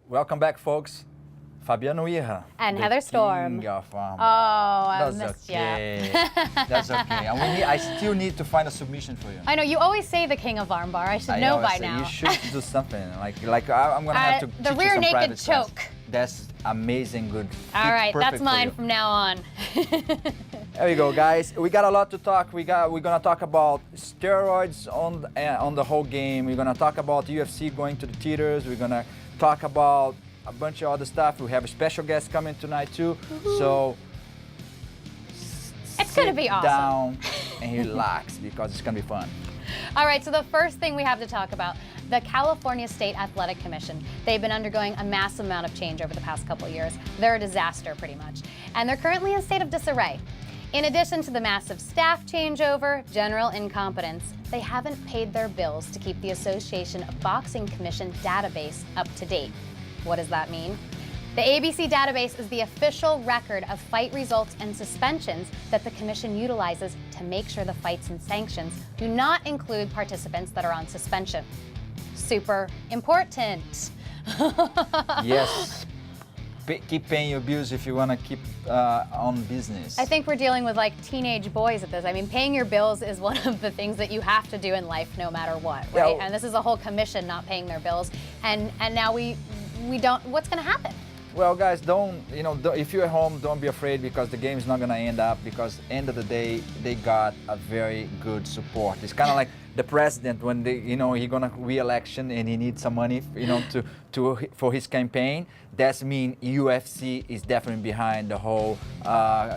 Welcome back, folks. Fabiano Iha. And the Heather Storm. King of armbar. Oh, I That's missed okay. you. That's okay. And I still need to find a submission for you. I know, you always say the king of armbar. I should know by now. You should do something. I'm going to have to the teach rear you some naked private class. choke. That's amazing, good. All right, that's Perfect for mine you. from now on. There you go, guys. We got a lot to talk. We're gonna talk about steroids on the whole game. We're gonna talk about UFC going to the theaters. We're gonna talk about a bunch of other stuff. We have a special guest coming tonight too. So It's gonna be awesome. Sit down and relax because it's gonna be fun. All right, so the first thing we have to talk about, the California State Athletic Commission. They've been undergoing a massive amount of change over the past couple of years. They're a disaster, pretty much. And they're currently in a state of disarray. In addition to the massive staff changeover, general incompetence, they haven't paid their bills to keep the Association of Boxing Commission database up to date. What does that mean? The ABC database is the official record of fight results and suspensions that the commission utilizes to make sure the fights and sanctions do not include participants that are on suspension. Super important. Yes. Keep paying your bills if you want to keep on business. I think we're dealing with like teenage boys at this. I mean, paying your bills is one of the things that you have to do in life no matter what, right? Yeah. And this is a whole commission not paying their bills. And now we don't, what's going to happen? Well, guys, if you're at home, don't be afraid because the game is not going to end up because end of the day, they got a very good support. It's kind of like the president when he going to re-election and he needs some money, for his campaign. That means UFC is definitely behind the whole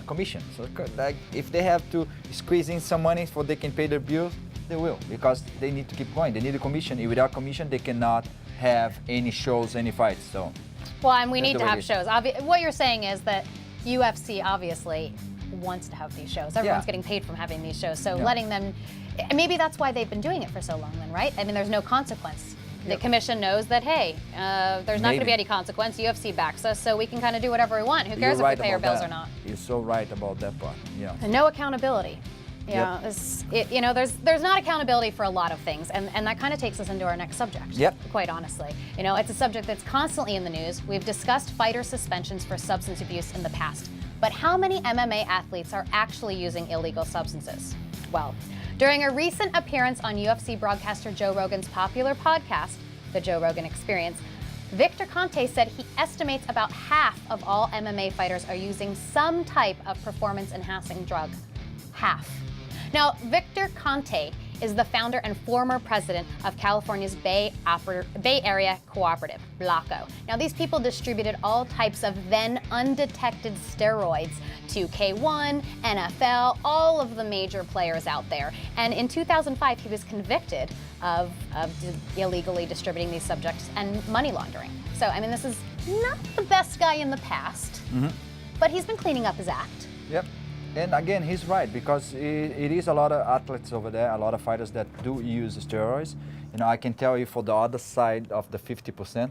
commission. So like, if they have to squeeze in some money so they can pay their bills, they will because they need to keep going. They need a commission. Without commission, they cannot have any shows, any fights. So. Well, and we need to have shows. What you're saying is that UFC obviously wants to have these shows. Everyone's getting paid from having these shows. So letting them, maybe that's why they've been doing it for so long then, right? I mean, there's no consequence. The commission knows that, hey, there's not going to be any consequence. UFC backs us, so we can kind of do whatever we want. Who cares if we pay our bills or not? You're so right about that part. Yeah. And no accountability. Yeah, there's not accountability for a lot of things, and that kind of takes us into our next subject. Yep. Quite honestly, it's a subject that's constantly in the news. We've discussed fighter suspensions for substance abuse in the past, but how many MMA athletes are actually using illegal substances? Well, during a recent appearance on UFC broadcaster Joe Rogan's popular podcast, The Joe Rogan Experience, Victor Conte said he estimates about half of all MMA fighters are using some type of performance-enhancing drug. Half. Now, Victor Conte is the founder and former president of California's Bay Area Cooperative, BLACO. Now, these people distributed all types of then undetected steroids to K1, NFL, all of the major players out there. And in 2005, he was convicted of illegally distributing these subjects and money laundering. So, I mean, this is not the best guy in the past, but he's been cleaning up his act. Yep. And again, he's right because it is a lot of athletes over there, a lot of fighters that do use steroids. I can tell you for the other side of the 50%,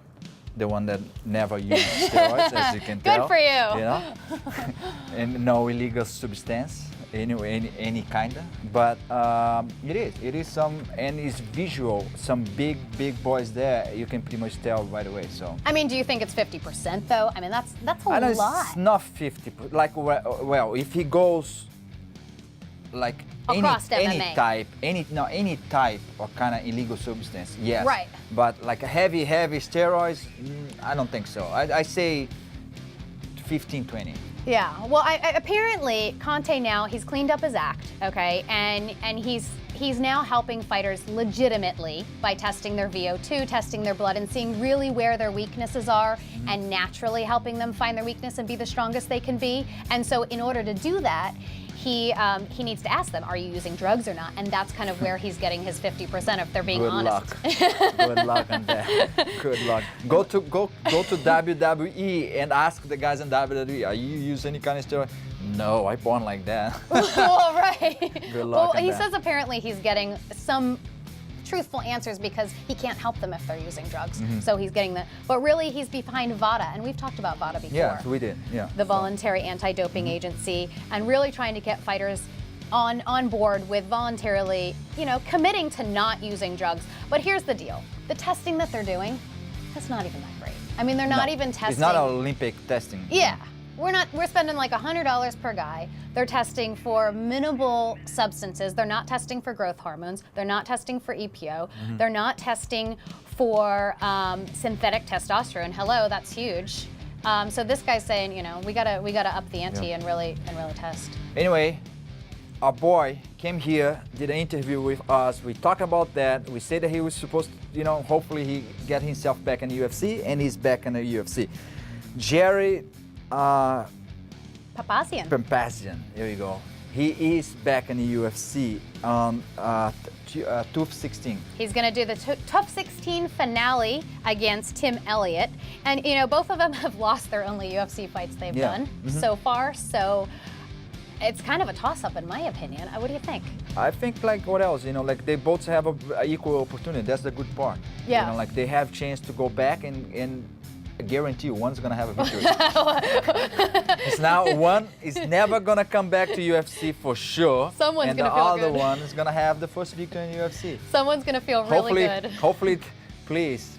the one that never used steroids, as you can tell. Good for you. And no illegal substance, any kind of. But it is some, and it's visual. Some big boys there, you can pretty much tell right away. So. I mean, do you think it's 50% though? I mean, that's a lot. It's not 50. Like, well, if he goes, like across any MMA. any type of kind of illegal substance, yes. Right. But like a heavy steroids, I don't think so. I say 15, 20. Yeah, well, apparently Conte now, he's cleaned up his act, okay, and he's now helping fighters legitimately by testing their VO2, testing their blood, and seeing really where their weaknesses are, and naturally helping them find their weakness and be the strongest they can be. And so in order to do that, he needs to ask them, are you using drugs or not? And that's kind of where he's getting his 50%, if they're being honest. Good luck on that. Good luck. Go to WWE and ask the guys in WWE, are you using any kind of steroid? No, I born like that. Well, right. Good luck. Well, he says apparently he's getting some truthful answers because he can't help them if they're using drugs. So he's getting the, but really he's behind VADA, and we've talked about VADA before. Yeah, we did. Yeah. The Voluntary Anti-Doping Agency, and really trying to get fighters on board with voluntarily, committing to not using drugs. But here's the deal: the testing that they're doing, That's not even that great. I mean, they're not No, even testing. It's not Olympic testing. Yeah. We're spending like $100 per guy. They're testing for minimal substances. They're not testing for growth hormones. They're not testing for EPO. They're not testing for synthetic testosterone. Hello, that's huge. So this guy's saying, you know, we gotta up the ante and really test. Anyway, our boy came here, did an interview with us. We talked about that. We said that he was supposed to, you know, hopefully he get himself back in the UFC, and he's back in the UFC. Jerry Papazian. here we go. He is back in the UFC on 216. He's going to do the Tough 16 finale against Tim Elliott. And, you know, both of them have lost their only UFC fights they've done so far. So it's kind of a toss-up, in my opinion. What do you think? I think, like, what else? You know, like, they both have a equal opportunity. That's the good part. Yeah. You know, like, they have chance to go back and I guarantee you one's gonna have a victory. It's now one is never gonna come back to UFC for sure. Someone's and gonna the feel other good. one is gonna have the first victory in UFC. Someone's going to feel really good. Hopefully, please,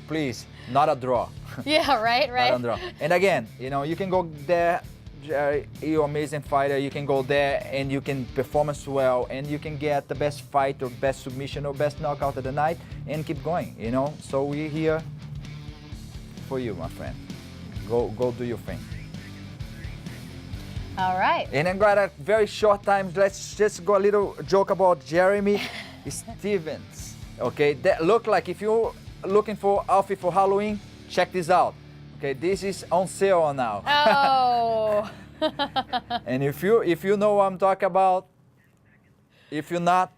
not a draw. Yeah, right. Not a draw. And again, you know, you can go there, Jerry, you're an amazing fighter. You can go there and you can perform as well, and you can get the best fight or best submission or best knockout of the night and keep going. You know, so we're here for you, my friend. Go do your thing. All right. And then got a very short time. Let's just go a little joke about Jeremy Stevens. Okay, that look like if you're looking for outfit for Halloween, check this out. Okay, this is on sale now. Oh. And if you know what I'm talking about, if you're not,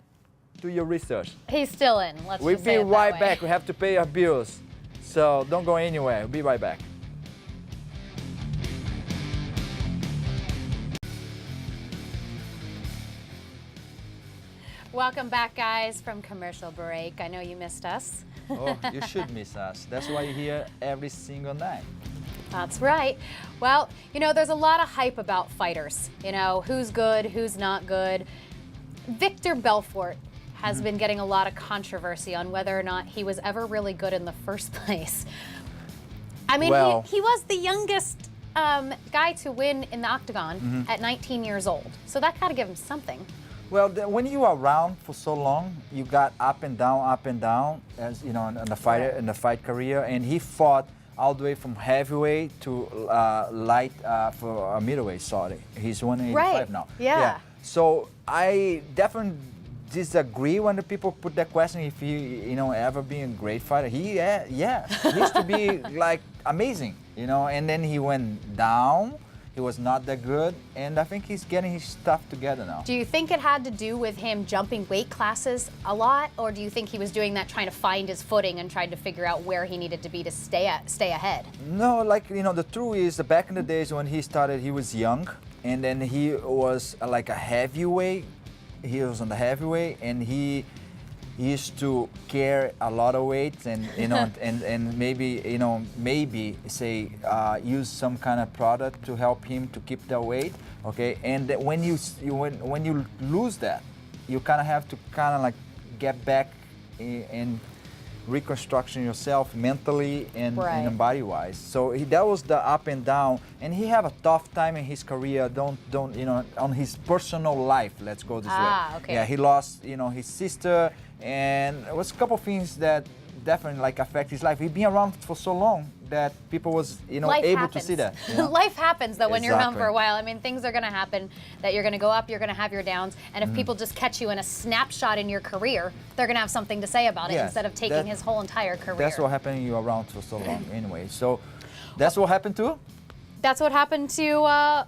do your research. He's still in. Let's We'll just be say it that right way. back. We have to pay our bills, so don't go anywhere. We'll be right back. Welcome back, guys, from commercial break. I know you missed us. Oh, you should miss us. That's why you're here every single night. That's right. Well, you know, there's a lot of hype about fighters. You know, who's good, who's not good. Victor Belfort has been getting a lot of controversy on whether or not he was ever really good in the first place. I mean, Well- he was the youngest guy to win in the octagon at 19 years old. So that got to give him something. Well, when you are around for so long, you got up and down, as you know, in the fighter in the fight career, and he fought all the way from heavyweight to light for a middleweight. Sorry, he's 185 Right. now. Yeah. So I definitely disagree when the people put that question if he, you know, ever been a great fighter. He used to be like amazing, you know, and then he went down. He was not that good, and I think he's getting his stuff together now. Do you think it had to do with him jumping weight classes a lot, or do you think he was doing that trying to find his footing and trying to figure out where he needed to be to stay ahead? No, like, you know, the truth is that back in the days when he started, he was young, and then he was like a heavyweight. He was on the heavyweight, and he used to carry a lot of weight, and you know, and maybe, you know, say use some kind of product to help him to keep the weight. Okay, and that when you lose that, you kind of have to kind of like get back and reconstruction yourself mentally and body-wise. So that was the up and down, and he had a tough time in his career. Don't you know, on his personal life. Let's go this way. Okay. Yeah, he lost, you know, his sister, and it was a couple things that definitely like affect his life. He'd been around for so long that people was, you know, Life able happens. to see that. You know? Life happens though when you're around Exactly. for a while. I mean, things are going to happen that you're going to go up, you're going to have your downs, and if people just catch you in a snapshot in your career, they're going to have something to say about it Yes, instead of taking his whole entire career. That's what happened. You're around for so long anyway. So that's what happened to. That's what happened to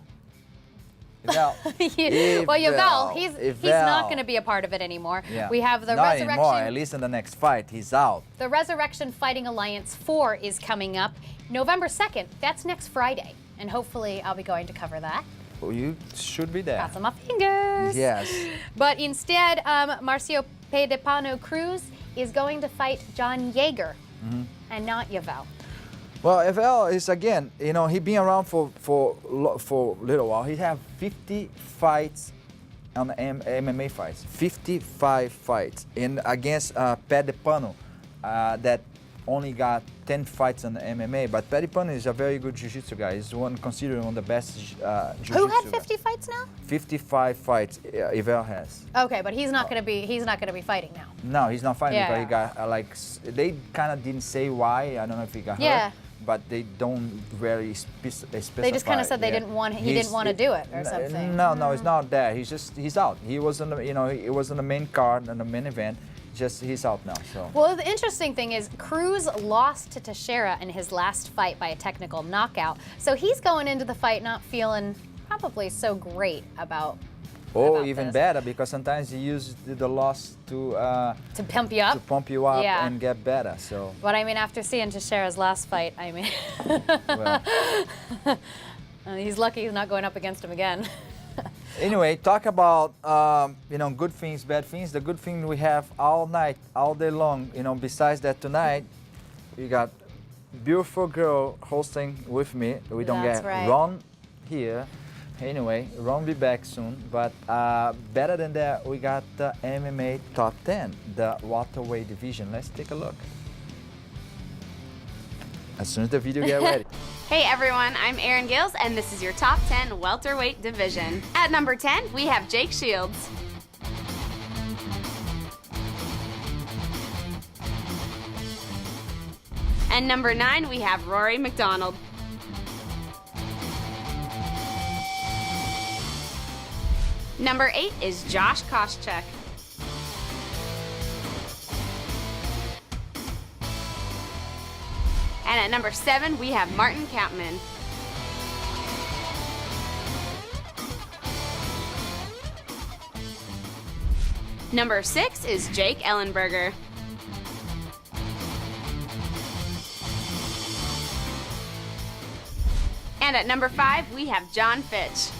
Well, Yvel, he's not going to be a part of it anymore. Yeah. We have the Not Resurrection. anymore. At least in the next fight, he's out. The Resurrection Fighting Alliance 4 is coming up November 2nd. That's next Friday. And hopefully I'll be going to cover that. Well, you should be there. Crossing my fingers. Yes. But instead, Marcio Pedepano Cruz is going to fight John Yeager and not Yvel. Well, Yvel is, again, you know, he been around for a little while. He have 50 fights on MMA fights, 55 fights, and against Pedepano, that only got 10 fights in the MMA, but Paddy Pimblett is a very good jiu-jitsu guy. He's considered one of the best jiu-jitsu Who had guys. 50 fights now? 55 fights Ivel has. Okay, but he's not going to be fighting now. No, he's not fighting Yeah. because he got they kind of didn't say why. I don't know if he got Yeah. hurt, but they don't really specify. They just kind of said he didn't want to do it or something. No, it's not that. He's out. He was on the he was on the main card and the main event. Just he's out now. So. Well, the interesting thing is Cruz lost to Teixeira in his last fight by a technical knockout. So he's going into the fight not feeling probably so great about. Or about even this. better, because sometimes you use the loss to pump you up. to pump you up Yeah. and get better. So. But I mean, after seeing Teixeira's last fight, I mean, Well. he's lucky he's not going up against him again. Anyway, talk about good things, bad things. The good thing we have all night, all day long. Besides that, tonight we got beautiful girl hosting with me. We don't That's get right. Ron here. Anyway, Ron will be back soon. But better than that, we got the MMA Top 10, the welterweight division. Let's take a look. As soon as the video get ready. Hey everyone, I'm Erin Gills, and this is your top 10 welterweight division. At number 10, we have Jake Shields. And number 9, we have Rory McDonald. Number 8 is Josh Koscheck. And at number 7, we have Martin Kampmann. Number 6 is Jake Ellenberger. And at number 5, we have John Fitch.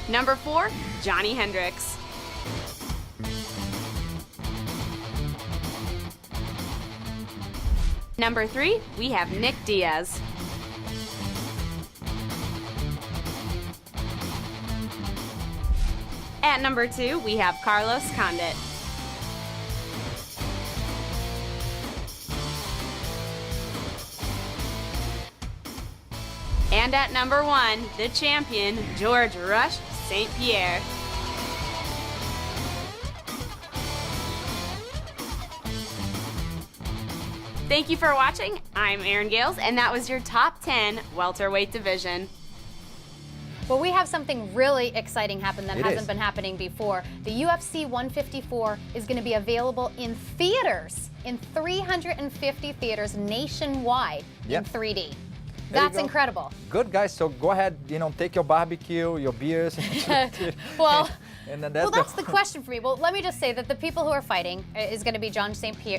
Number 4, Johnny Hendricks. Number 3, we have Nick Diaz. At number 2, we have Carlos Condit. And at number 1, the champion, George Rush St. Pierre. Thank you for watching. I'm Erin Gales, and that was your top 10 welterweight division. Well, we have something really exciting happen that It hasn't is. been happening before. The UFC 154 is going to be available in theaters, in 350 theaters nationwide Yep. in 3D. There you That's go. incredible. Good guys, so go ahead, take your barbecue, your beers. Well, and then well, that's the question for me. Well, let me just say that the people who are fighting is going to be George St. Pierre,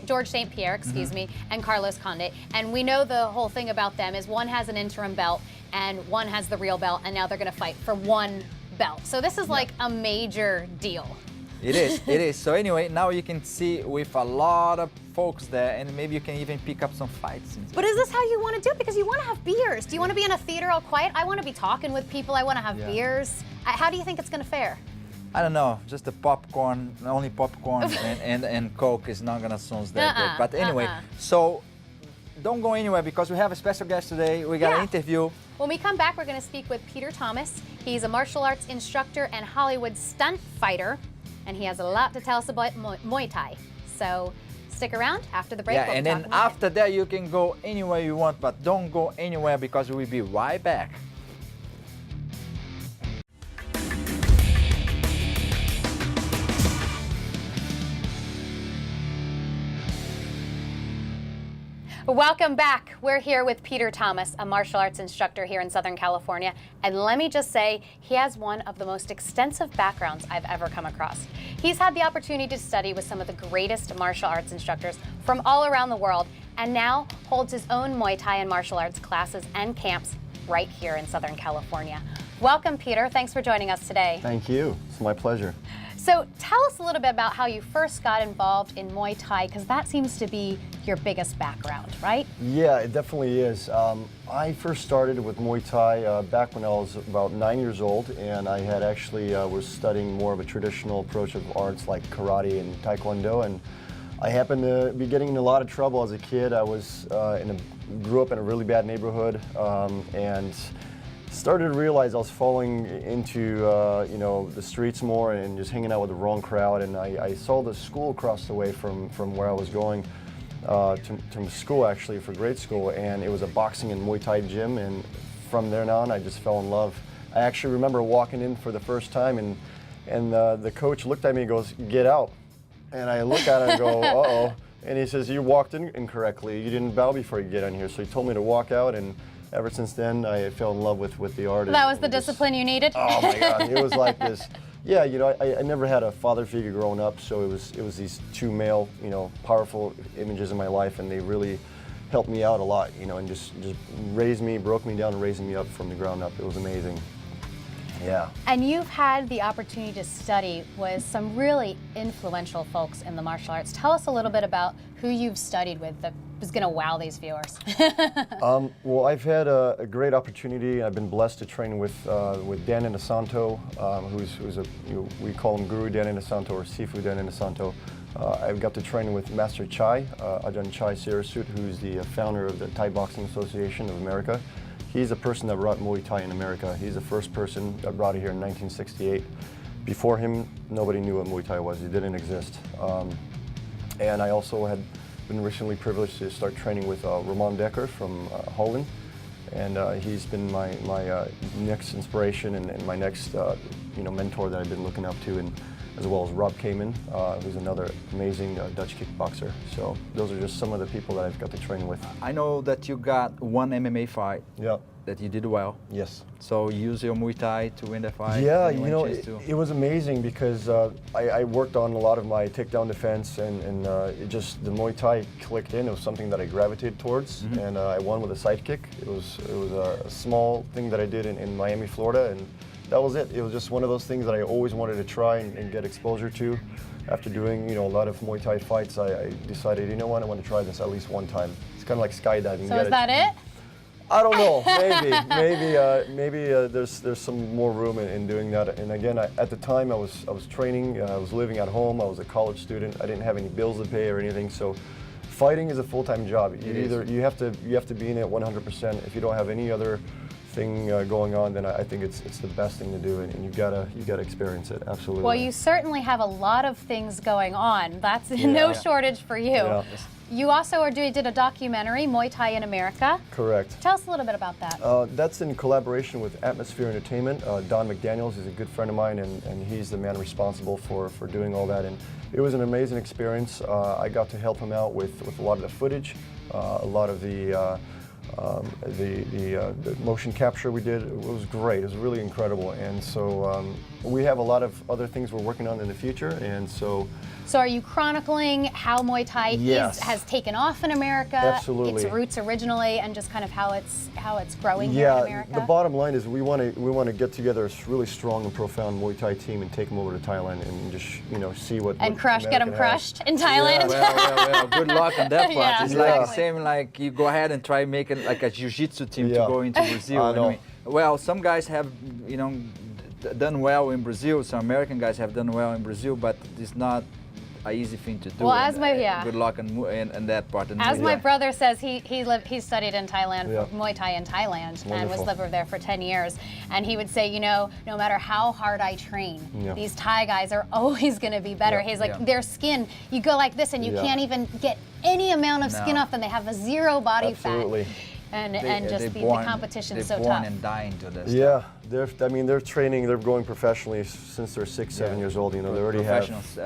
Mm-hmm. and Carlos Condit. And we know the whole thing about them is one has an interim belt and one has the real belt, and now they're going to fight for one belt. So this is like a major deal. It is. So anyway, now you can see with a lot of folks there, and maybe you can even pick up some fights. But is this how you want to do it? Because you want to have beers. Do you want to be in a theater all quiet? I want to be talking with people. I want to have Yeah. beers. How do you think it's going to fare? I don't know, just the popcorn, only popcorn and Coke is not gonna sound that good. But anyway, so don't go anywhere because we have a special guest today. We got Yeah. an interview. When we come back, we're going to speak with Peter Thomas. He's a martial arts instructor and Hollywood stunt fighter, and he has a lot to tell us about Muay Thai. So stick around after the break. Yeah, We'll be and then talking about it. after that you can go anywhere you want, but don't go anywhere because we'll be right back. Welcome back. We're here with Peter Thomas, a martial arts instructor here in Southern California. And let me just say, he has one of the most extensive backgrounds I've ever come across. He's had the opportunity to study with some of the greatest martial arts instructors from all around the world, and now holds his own Muay Thai and martial arts classes and camps right here in Southern California. Welcome, Peter. Thanks for joining us today. Thank you. It's my pleasure. So tell us a little bit about how you first got involved in Muay Thai, because that seems to be your biggest background, right? Yeah, it definitely is. I first started with Muay Thai back when I was about 9 years old, and I had actually was studying more of a traditional approach of arts like karate and taekwondo, and I happened to be getting in a lot of trouble as a kid. I was grew up in a really bad neighborhood, and started to realize I was falling into the streets more and just hanging out with the wrong crowd. And I saw the school across the way from where I was going to school, actually, for grade school, and it was a boxing and Muay Thai gym. And from there on, I just fell in love. I actually remember walking in for the first time, and the coach looked at me and goes, "Get out." And I look at him and go, "Uh-oh." And he says, "You walked in incorrectly. You didn't bow before you get in here." So he told me to walk out, and ever since then, I fell in love with the art. That was the discipline you needed? Oh my God, it was like this. Yeah, I never had a father figure growing up, so it was these two male, powerful images in my life, and they really helped me out a lot, and just raised me, broke me down, and raised me up from the ground up. It was amazing. Yeah. And you've had the opportunity to study with some really influential folks in the martial arts. Tell us a little bit about who you've studied with that is going to wow these viewers. Well, I've had a great opportunity. I've been blessed to train with Dan Inosanto, who's we call him Guru Dan Inosanto or Sifu Dan Inosanto. I've got to train with Master Chai, Ajahn Chai Sarasut, who's the founder of the Thai Boxing Association of America. He's the person that brought Muay Thai in America. He's the first person that brought it here in 1968. Before him, nobody knew what Muay Thai was. It didn't exist. And I also had been recently privileged to start training with Ramon Dekker from Holland. And he's been my next inspiration and my next mentor that I've been looking up to, and as well as Rob Kamen, who's another amazing Dutch kickboxer. So those are just some of the people that I've got to train with. I know that you got one MMA fight Yeah. that you did well. Yes. So you use your Muay Thai to win the fight. Yeah, and win chase too. it was amazing because I worked on a lot of my takedown defense, and it just, the Muay Thai clicked in. It was something that I gravitated towards, and I won with a sidekick. It was a small thing that I did in Miami, Florida, and that was it. It was just one of those things that I always wanted to try and get exposure to. After doing a lot of Muay Thai fights, I decided, I want to try this at least one time. It's kind of like skydiving. So is that it? I don't know. Maybe there's some more room in doing that. And again, at the time I was training. I was living at home. I was a college student. I didn't have any bills to pay or anything. So fighting is a full-time job. You have to be in it 100%. If you don't have any other thing going on, then I think it's the best thing to do, and you gotta experience it. Absolutely. Well, you certainly have a lot of things going on. That's no shortage for you. Yeah. You also did a documentary, Muay Thai in America. Correct. Tell us a little bit about that. That's in collaboration with Atmosphere Entertainment. Don McDaniels is a good friend of mine, and he's the man responsible for doing all that. And it was an amazing experience. I got to help him out with a lot of the footage, a lot of the motion capture we did. It was great. It was really incredible. And so we have a lot of other things we're working on in the future. And so are you chronicling how Muay Thai has taken off in America? Absolutely. Its roots originally, and just kind of how it's growing here in America? The bottom line is we want to get together a really strong and profound Muay Thai team and take them over to Thailand and just see what and what get them America crushed has. in Thailand. Well, good luck on that part. Yeah, It's exactly. like the same, like you go ahead and try making like a jiu-jitsu team to Yeah. go into Brazil. I know. Well, some guys have, done well in Brazil. Some American guys have done well in Brazil, but it's not an easy thing to do. Well, and, good luck in that part. And As my brother says, he studied in Thailand, Yeah. Muay Thai in Thailand, and was Wonderful. lived there for 10 years. And he would say, no matter how hard I train, Yeah. these Thai guys are always going to be better. Yeah. He's like, Yeah. their skin, you go like this, and you Yeah. can't even get any amount of skin No. off, and they have a zero body Absolutely. fat. And just the competition's so they're born tough. and dying to this. Yeah, they're training. They're going professionally since they're 6, 7 years old. They already have. Professionals,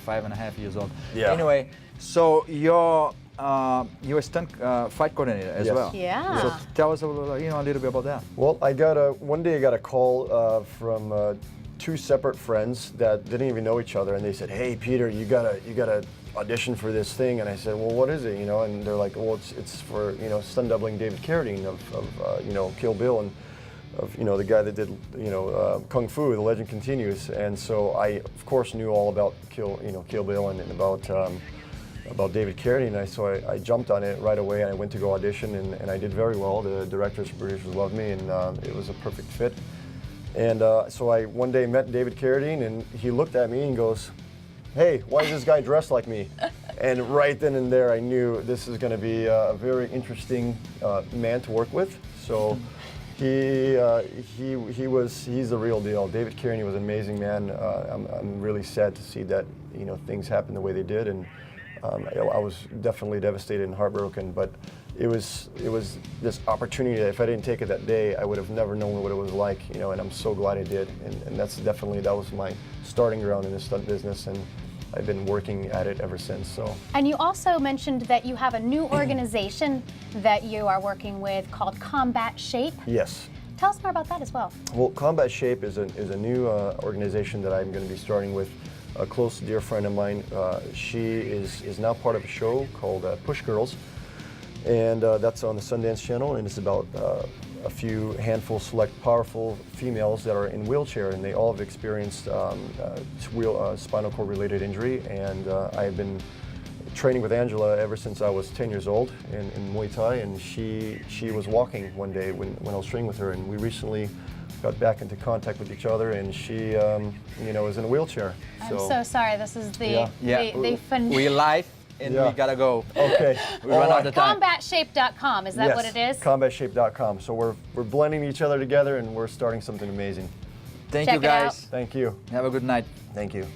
5.5 years old. Yeah. Anyway, so you're a stunt fight coordinator as Yes. well. Yeah. So tell us a little bit about that. Well, one day I got a call from 2 separate friends that didn't even know each other, and they said, "Hey, Peter, you gotta audition for this thing." And I said, "Well, what is it?" And they're like, "Well, it's for stunt doubling David Carradine of Kill Bill." And the guy that did Kung Fu. The legend continues, and so I of course knew all about Kill Bill and about David Carradine. So I jumped on it right away, and I went to go audition, and I did very well. The directors and producers loved me, and it was a perfect fit. And so I one day met David Carradine, and he looked at me and goes, "Hey, why is this guy dressed like me?" And right then and there, I knew this is going to be a very interesting man to work with. So he's the real deal. David Carradine was an amazing man. I'm really sad to see that things happened the way they did, and I was definitely devastated and heartbroken. But it was this opportunity that if I didn't take it that day, I would have never known what it was like. And I'm so glad I did. And that was my starting ground in this stunt business, and I've been working at it ever since. So. And you also mentioned that you have a new organization that you are working with called Combat Shape. Yes. Tell us more about that as well. Well, Combat Shape is a new organization that I'm going to be starting with a close dear friend of mine. She is now part of a show called Push Girls, and that's on the Sundance Channel, and it's about a few handful select powerful females that are in wheelchair, and they all have experienced spinal cord related injury. And I've been training with Angela ever since I was 10 years old in Muay Thai, and she was walking one day when I was training with her, and we recently got back into contact with each other, and she is in a wheelchair. I'm so sorry. This is the We live. And we gotta go. Okay. We run out of time. CombatShape.com, is that Yes, what it is? CombatShape.com. So we're blending each other together, and we're starting something amazing. Thank Check you it out. guys. Thank you. Have a good night. Thank you.